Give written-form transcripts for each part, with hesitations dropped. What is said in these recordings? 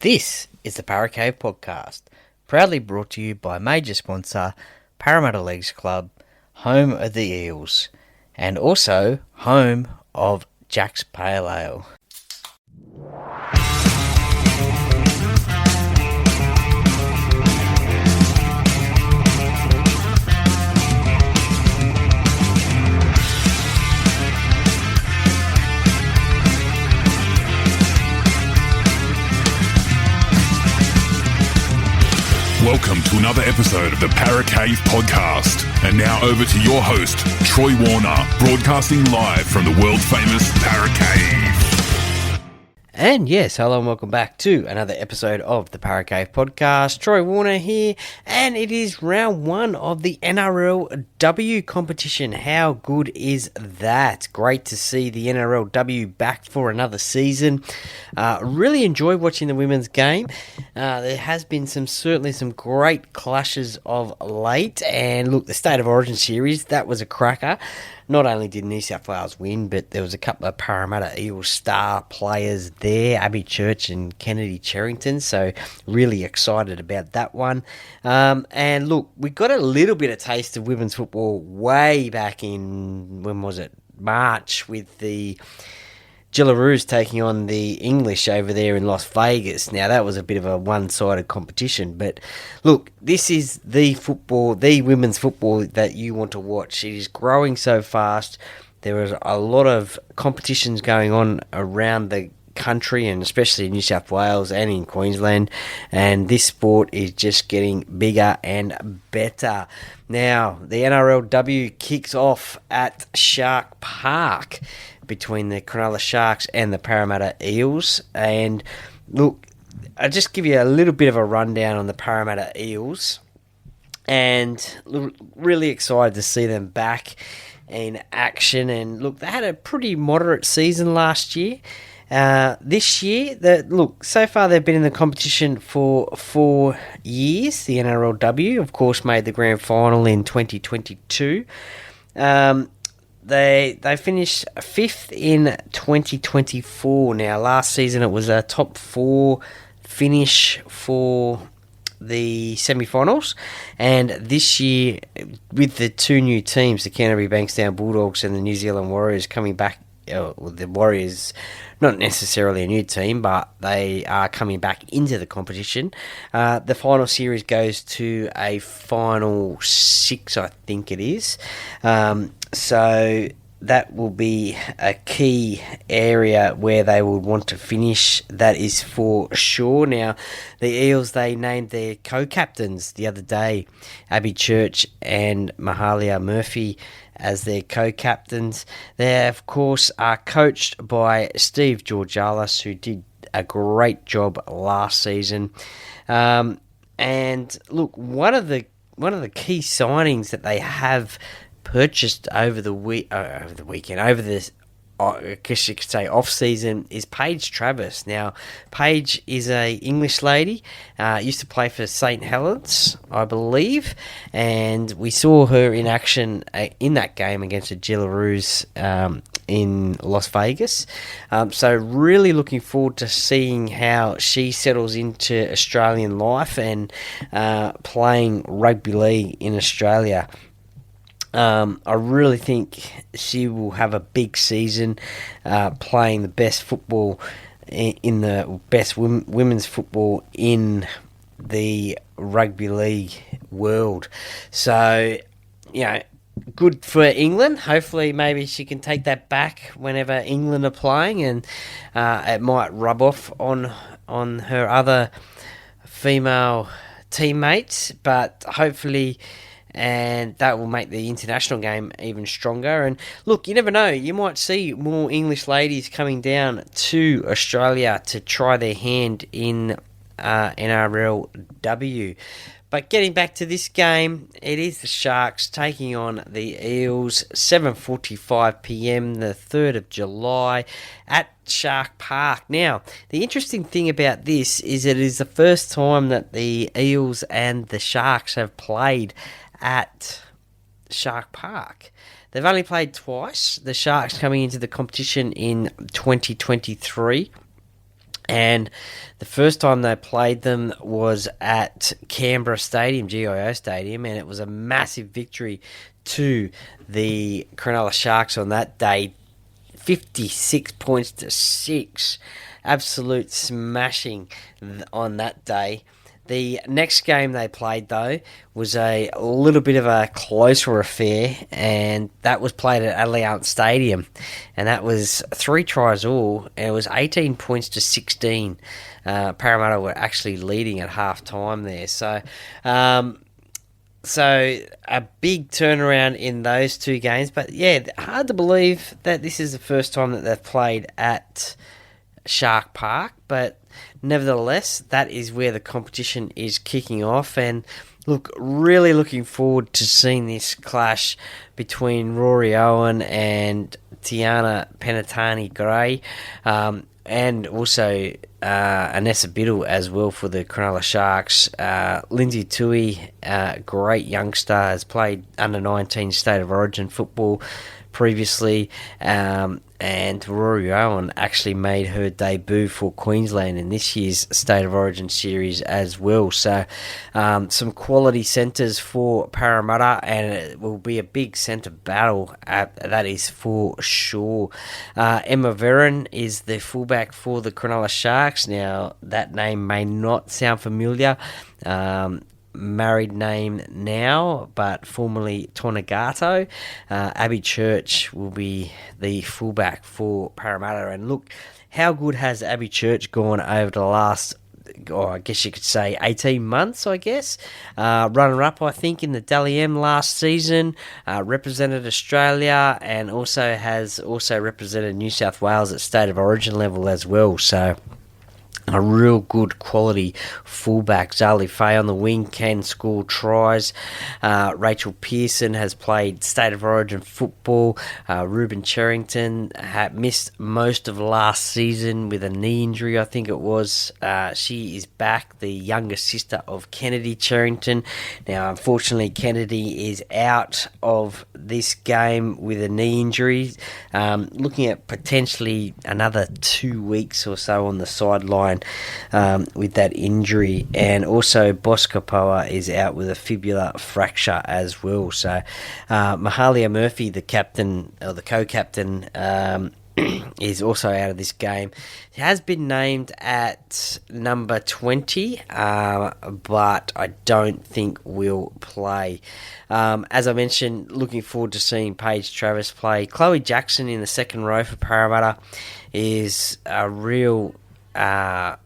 This is the Paracave Podcast, proudly brought to you by major sponsor Parramatta Leagues Club, home of the Eels, and also home of Jack's Pale Ale. Welcome to another episode of the Paracave Podcast. And now over to your host, Troy Warner, broadcasting live from the world-famous Paracave. And yes, hello and welcome back to another episode of the Paracave Podcast. Troy Warner here, and it is round one of the NRLW competition. How good is that? Great to see the NRLW back for another season. Really enjoyed watching the women's game. There has been certainly some great clashes of late, and look, the State of Origin series, that was a cracker. Not only did New South Wales win, but there was a couple of Parramatta Eels star players there, Abby Church and Kennedy Cherrington, so really excited about that one. And look, we got a little bit of taste of women's football way back in, when was it, March, with the Jillaroos taking on the English over there in Las Vegas. Now, that was a bit of a one-sided competition, but look, this is the women's football that you want to watch. It is growing so fast. There is a lot of competitions going on around the country, and especially in New South Wales and in Queensland, and this sport is just getting bigger and better. Now, the NRLW kicks off at Shark Park between the Cronulla Sharks and the Parramatta Eels. And look, I'll just give you a little bit of a rundown on the Parramatta Eels. And look, really excited to see them back in action. And look, they had a pretty moderate season last year. This year, so far they've been in the competition for 4 years. The NRLW, of course, made the grand final in 2022. They finished 5th in 2024. Now, last season it was a top 4 finish for the semi-finals, and this year, with the 2 new teams, the Canterbury Bankstown Bulldogs and the New Zealand Warriors coming back, the Warriors, not necessarily a new team, but they are coming back into the competition. The final series goes to a final 6, I think it is. So that will be a key area where they will want to finish, that is for sure. Now, the Eels, they named their co-captains the other day, Abby Church and Mahalia Murphy, as their co-captains. They, of course, are coached by Steve Georgalis, who did a great job last season. And look, one of the key signings that they have purchased over this, I guess you could say, off-season, is Paige Travis. Now, Paige is a English lady, used to play for St. Helens, I believe, and we saw her in action in that game against the Jillaroos in Las Vegas. So really looking forward to seeing how she settles into Australian life and playing rugby league in Australia. I really think she will have a big season, playing the best football in the best women's football in the rugby league world. So, good for England. Hopefully, maybe she can take that back whenever England are playing, and it might rub off on her other female teammates. But hopefully, and that will make the international game even stronger. And look, you never know, you might see more English ladies coming down to Australia to try their hand in NRLW. But getting back to this game, it is the Sharks taking on the Eels, 7:45pm, the 3rd of July, at Shark Park. Now, the interesting thing about this is it is the first time that the Eels and the Sharks have played at Shark Park. They've only played twice, the Sharks coming into the competition in 2023 And the first time they played them was at Canberra Stadium, GIO Stadium, and it was a massive victory to the Cronulla Sharks on that day, 56 points to 6. Absolute smashing on that day. The next game they played, though, was a little bit of a closer affair, and that was played at Allianz Stadium, and that was 3 tries all, and it was 18 points to 16. Parramatta were actually leading at half-time there, so a big turnaround in those 2 games, but yeah, hard to believe that this is the first time that they've played at Shark Park, but nevertheless, that is where the competition is kicking off, and look, really looking forward to seeing this clash between Rory Owen and Tiana Penatani-Gray, and also Anessa Biddle as well for the Cronulla Sharks. Lindsay Tui, great youngster, has played under-19 State of Origin football previously, and Rory Owen actually made her debut for Queensland in this year's State of Origin series as well. So some quality centres for Parramatta, and it will be a big centre battle, that is for sure. Emma Verron is the fullback for the Cronulla Sharks. Now, that name may not sound familiar. Married name now, but formerly Tonegato. Abby Church will be the fullback for Parramatta. And look, how good has Abby Church gone over the last, I guess you could say, 18 months, I guess. Runner-up, I think, in the Dally M last season. Represented Australia, and has represented New South Wales at State of Origin level as well. So a real good quality fullback. Zali Faye on the wing can score tries. Rachel Pearson has played State of Origin football. Ruben Cherrington had missed most of last season with a knee injury, I think it was. She is back, the younger sister of Kennedy Cherrington. Now, unfortunately, Kennedy is out of this game with a knee injury. Looking at potentially another 2 weeks or so on the sideline with that injury, and also Boscapoa is out with a fibular fracture as well. So Mahalia Murphy, the captain or the co-captain, is also out of this game. He has been named at number 20, but I don't think will play. As I mentioned, looking forward to seeing Paige Travis play. Chloe Jackson in the second row for Parramatta is a real, I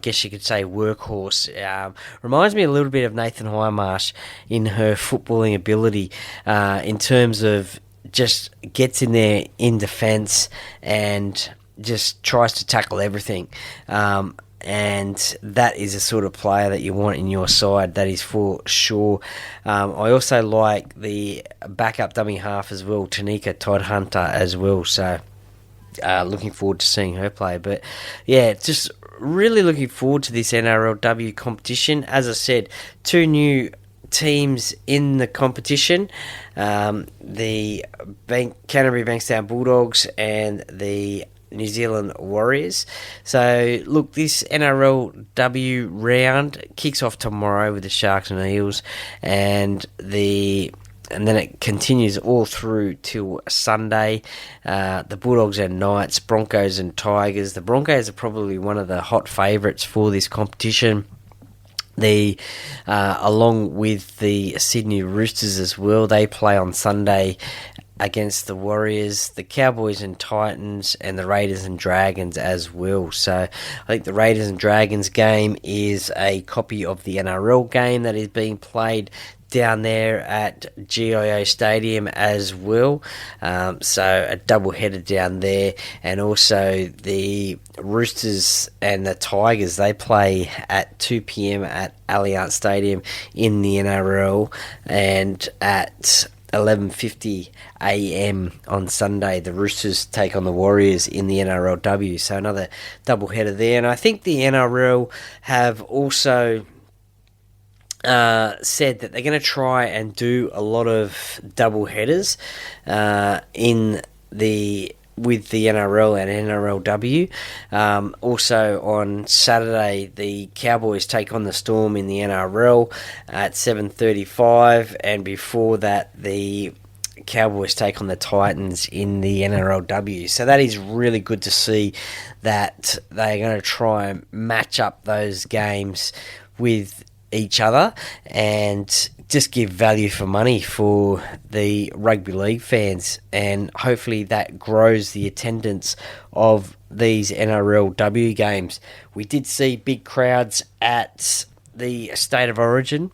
guess you could say, workhorse. Reminds me a little bit of Nathan Highmarsh in her footballing ability, in terms of just gets in there in defence and just tries to tackle everything. And that is the sort of player that you want in your side, that is for sure. I also like the backup dummy half as well, Tanika Todd-Hunter as well, so looking forward to seeing her play. But yeah, just really looking forward to this NRLW competition. As I said, 2 new teams in the competition, the Canterbury Bankstown Bulldogs and the New Zealand Warriors. So look, this NRLW round kicks off tomorrow with the Sharks and Eels, and then it continues all through till Sunday. The Bulldogs and Knights, Broncos and Tigers. The Broncos are probably one of the hot favourites for this competition. Along with the Sydney Roosters as well, they play on Sunday against the Warriors, the Cowboys and Titans, and the Raiders and Dragons as well. So I think the Raiders and Dragons game is a copy of the NRL game that is being played down there at GIO Stadium as well. So a double header down there. And also the Roosters and the Tigers, they play at 2 p.m. at Allianz Stadium in the NRL, and at 11:50 a.m. on Sunday, the Roosters take on the Warriors in the NRLW. So another double header there. And I think the NRL have also said that they're going to try and do a lot of double headers in the with the NRL and NRLW. Also on Saturday, the Cowboys take on the Storm in the NRL at 7:35, and before that, the Cowboys take on the Titans in the NRLW. So that is really good to see that they're going to try and match up those games with each other and just give value for money for the rugby league fans, and hopefully that grows the attendance of these NRLW games. We did see big crowds at the State of Origin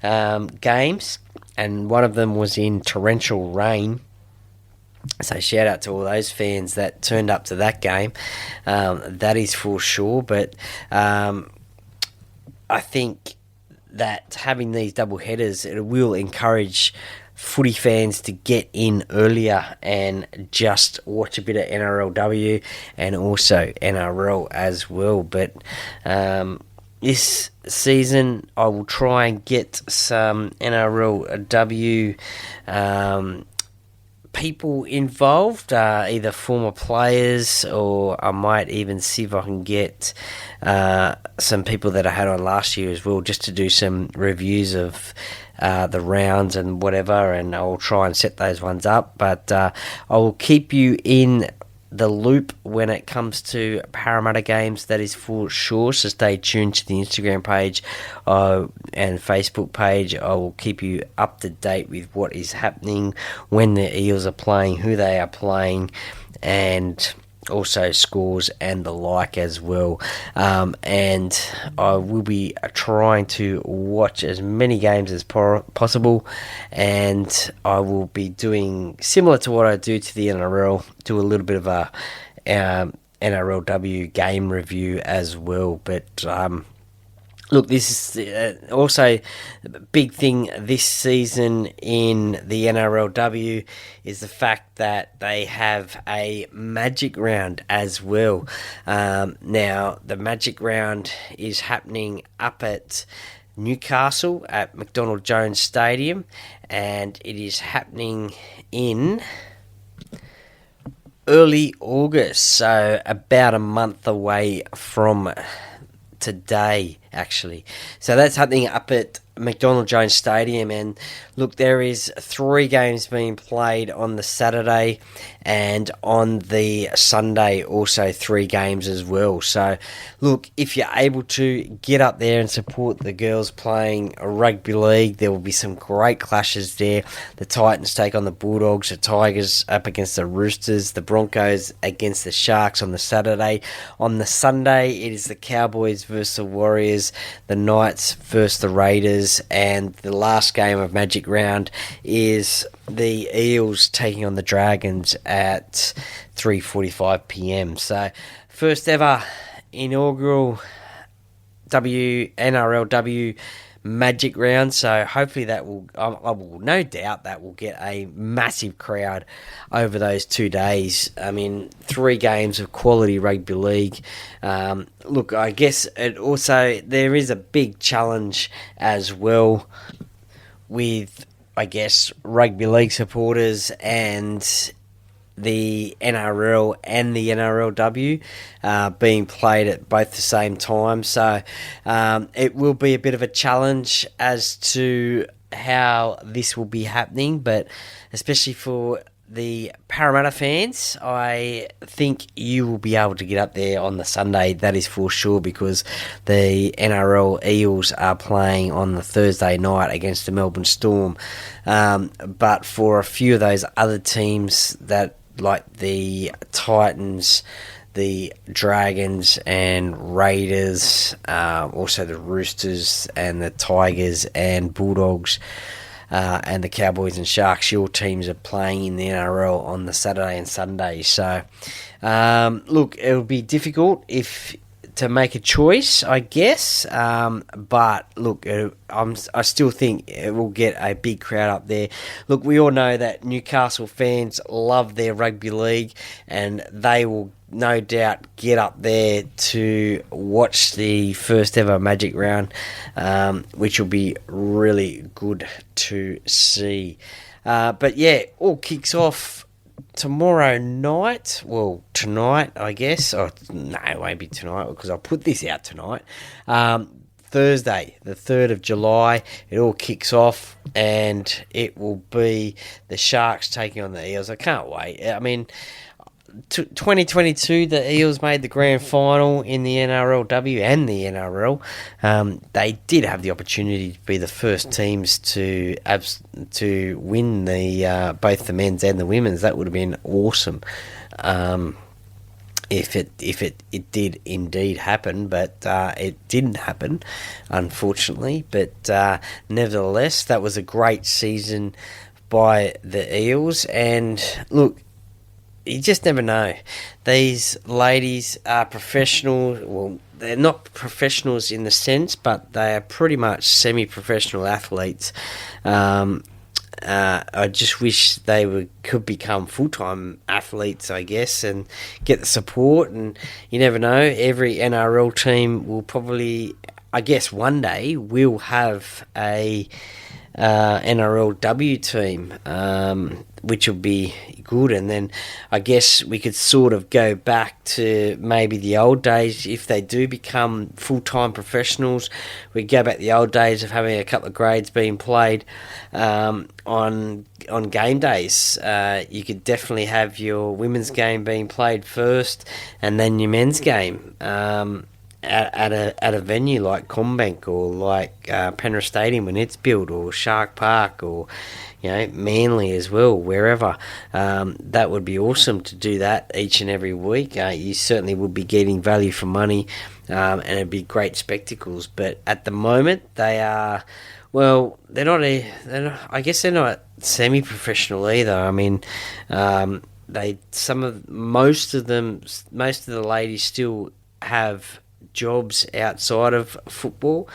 games, and one of them was in torrential rain. So shout out to all those fans that turned up to that game. That is for sure. But I think that having these double headers, it will encourage footy fans to get in earlier and just watch a bit of NRLW and also NRL as well. But this season I will try and get some NRLW people involved, either former players, or I might even see if I can get some people that I had on last year as well, just to do some reviews of the rounds and whatever, and I'll try and set those ones up. But I will keep you in the loop when it comes to Parramatta games, that is for sure. So stay tuned to the Instagram page and Facebook page. I will keep you up to date with what is happening, when the Eels are playing, who they are playing, and also scores and the like as well. And I will be trying to watch as many games as possible, and I will be doing similar to what I do to the NRL, do a little bit of a NRLW game review as well. But look, this is also a big thing this season in the NRLW is the fact that they have a Magic Round as well. Now, the Magic Round is happening up at Newcastle at McDonald Jones Stadium, and it is happening in early August, so about a month away from today, actually. So that's happening up at McDonald Jones Stadium, and look, there is 3 games being played on the Saturday, and on the Sunday also 3 games as well. So look, if you're able to get up there and support the girls playing a rugby league, there will be some great clashes there. The Titans take on the Bulldogs, the Tigers up against the Roosters, the Broncos against the Sharks on the Saturday. On the Sunday, it is the Cowboys versus the Warriors, the Knights versus the Raiders, and the last game of Magic Round is the Eels taking on the Dragons at 3:45 p.m. So first ever inaugural NRLW Magic Round, so hopefully that will, I will no doubt that will get a massive crowd over those 2 days. I mean, 3 games of quality rugby league. Look, I guess it also, there is a big challenge as well with, I guess, rugby league supporters and the NRL and the NRLW being played at both the same time. So it will be a bit of a challenge as to how this will be happening, but especially for the Parramatta fans, I think you will be able to get up there on the Sunday, that is for sure, because the NRL Eels are playing on the Thursday night against the Melbourne Storm. But for a few of those other teams that, like the Titans, the Dragons and Raiders, also the Roosters and the Tigers and Bulldogs, and the Cowboys and Sharks, your teams are playing in the NRL on the Saturday and Sunday. So, look, it'll be difficult to make a choice, I guess. But look, I still think it will get a big crowd up there. Look, we all know that Newcastle fans love their rugby league, and they will no doubt get up there to watch the first ever Magic Round, which will be really good to see. But yeah, all kicks off tomorrow night, well, tonight, I guess. Oh, no, it won't be tonight because I'll put this out tonight. Thursday, the 3rd of July, it all kicks off, and it will be the Sharks taking on the Eels. I can't wait. I mean, 2022, the Eels made the grand final in the NRLW and the NRL. They did have the opportunity to be the first teams to win the both the men's and the women's. That would have been awesome. If it did indeed happen, but it didn't happen, unfortunately. But nevertheless, that was a great season by the Eels. And look, you just never know. These ladies are professional. Well, they're not professionals in the sense, but they are pretty much semi-professional athletes. I just wish they could become full-time athletes, I guess, and get the support. And you never know. Every NRL team will probably, I guess, one day will have a NRLW team, which will be good. And then I guess we could sort of go back to maybe the old days. If they do become full-time professionals, we go back to the old days of having a couple of grades being played on game days. You could definitely have your women's game being played first, and then your men's game at a venue like Combank or like Penrith Stadium when it's built, or Shark Park, or Manly as well, wherever. That would be awesome to do that each and every week. You certainly would be getting value for money, and it'd be great spectacles. But at the moment, they are, well, they're not. I guess they're not semi-professional either. I mean, most of the ladies still have jobs outside of football.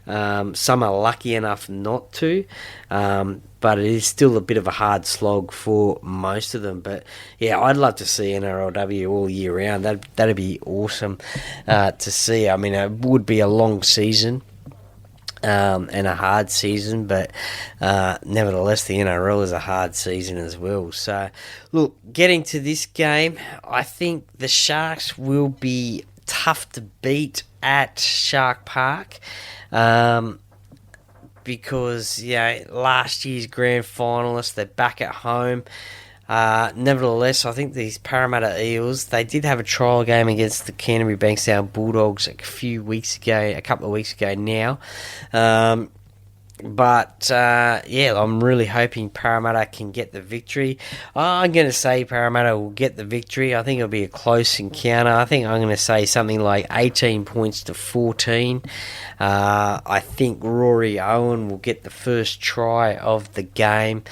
Some are lucky enough not to, but it is still a bit of a hard slog for most of them. But yeah, I'd love to see NRLW all year round. That'd be awesome to see. I mean, it would be a long season and a hard season, but nevertheless, the NRL is a hard season as well. So, look, getting to this game, I think the Sharks will be tough to beat at Shark Park, because last year's grand finalists, they're back at home. Nevertheless, I think these Parramatta Eels, they did have a trial game against the Canterbury Bankstown Bulldogs a couple of weeks ago now. But I'm really hoping Parramatta can get the victory. I'm going to say Parramatta will get the victory. I think it'll be a close encounter. I think I'm going to say something like 18 points to 14. I think Rory Owen will get the first try of the game.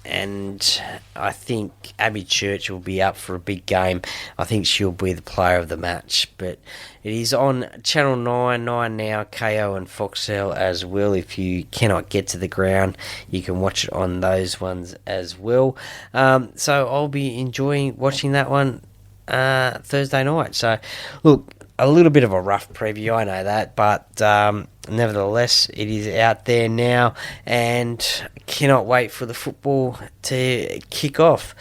And I think Abby Church will be up for a big game. I think she'll be the player of the match. But it is on Channel 9 Now, KO and Foxtel as well. If you cannot get to the ground, you can watch it on those ones as well. So I'll be enjoying watching that one Thursday night. So, look, a little bit of a rough preview, I know that, but nevertheless, it is out there now, and cannot wait for the football to kick off.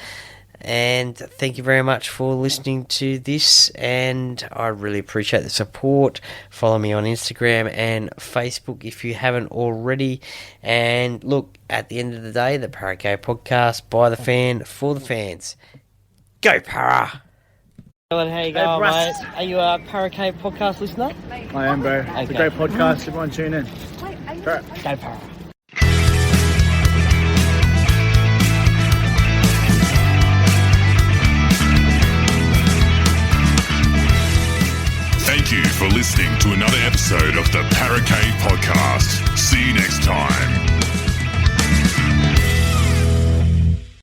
And thank you very much for listening to this, and I really appreciate the support. Follow me on Instagram and Facebook if you haven't already. And look, at the end of the day, the Paracave Podcast, by the fan, for the fans. Go Para! Alan, how you going, mate? Are you a Paracave Podcast listener? I am, bro. It's a great podcast. Everyone tune in. Go Para! Thank you for listening to another episode of the Paracave